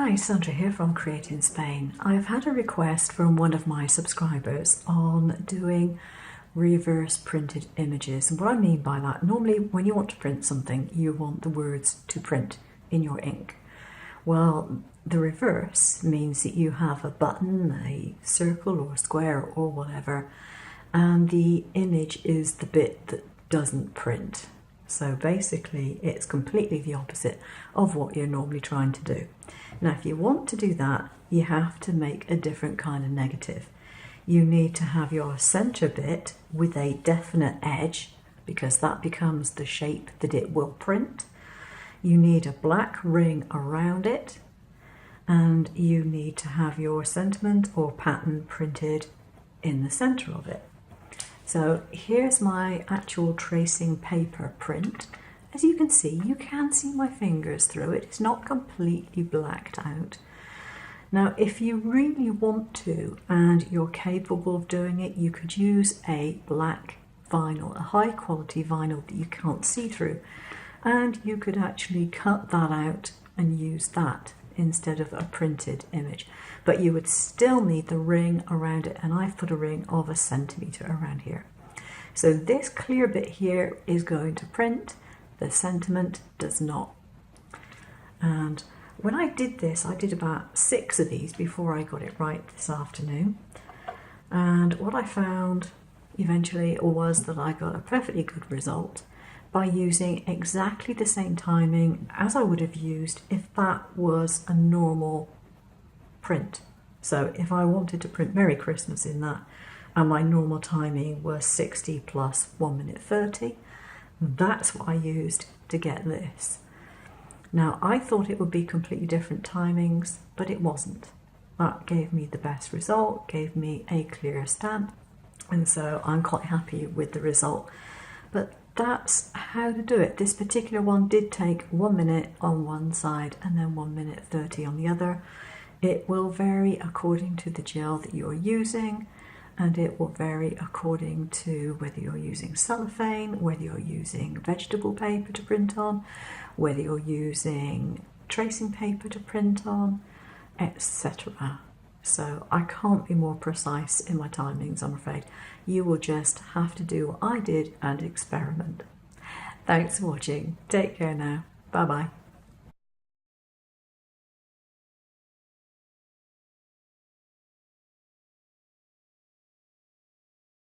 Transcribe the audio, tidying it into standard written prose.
Hi, Sandra here from Create in Spain. I've had a request from one of my subscribers on doing reverse printed images. And what I mean by that, normally when you want to print something, you want the words to print in your ink. Well, the reverse means that you have a button, a circle or a square or whatever, and the image is the bit that doesn't print. So basically it's completely the opposite of what you're normally trying to do. Now if you want to do that, you have to make a different kind of negative. You need to have your center bit with a definite edge, because that becomes the shape that it will print. You need a black ring around it, and you need to have your sentiment or pattern printed in the center of it. So here's my actual tracing paper print. As you can see my fingers through it. It's not completely blacked out. Now, if you really want to, and you're capable of doing it, you could use a black vinyl, a high quality vinyl that you can't see through. And you could actually cut that out and use that instead of a printed image. But you would still need the ring around it, and I've put a ring of 1 centimeter around here. So this clear bit here is going to print, the sentiment does not. And when I did this, I did about 6 of these before I got it right this afternoon. And what I found eventually was that I got a perfectly good result by using exactly the same timing as I would have used if that was a normal print. So if I wanted to print Merry Christmas in that, and my normal timing was 60 plus 1 minute 30, that's what I used to get this. Now I thought it would be completely different timings, but it wasn't. That gave me the best result, gave me a clear stamp, and so I'm quite happy with the result. But that's how to do it. This particular one did take 1 minute on one side and then 1 minute 30 on the other. It will vary according to the gel that you're using, and it will vary according to whether you're using cellophane, whether you're using vegetable paper to print on, whether you're using tracing paper to print on, etc. So I can't be more precise in my timings, I'm afraid. You will just have to do what I did and experiment. Thanks for watching. Take care now. Bye bye.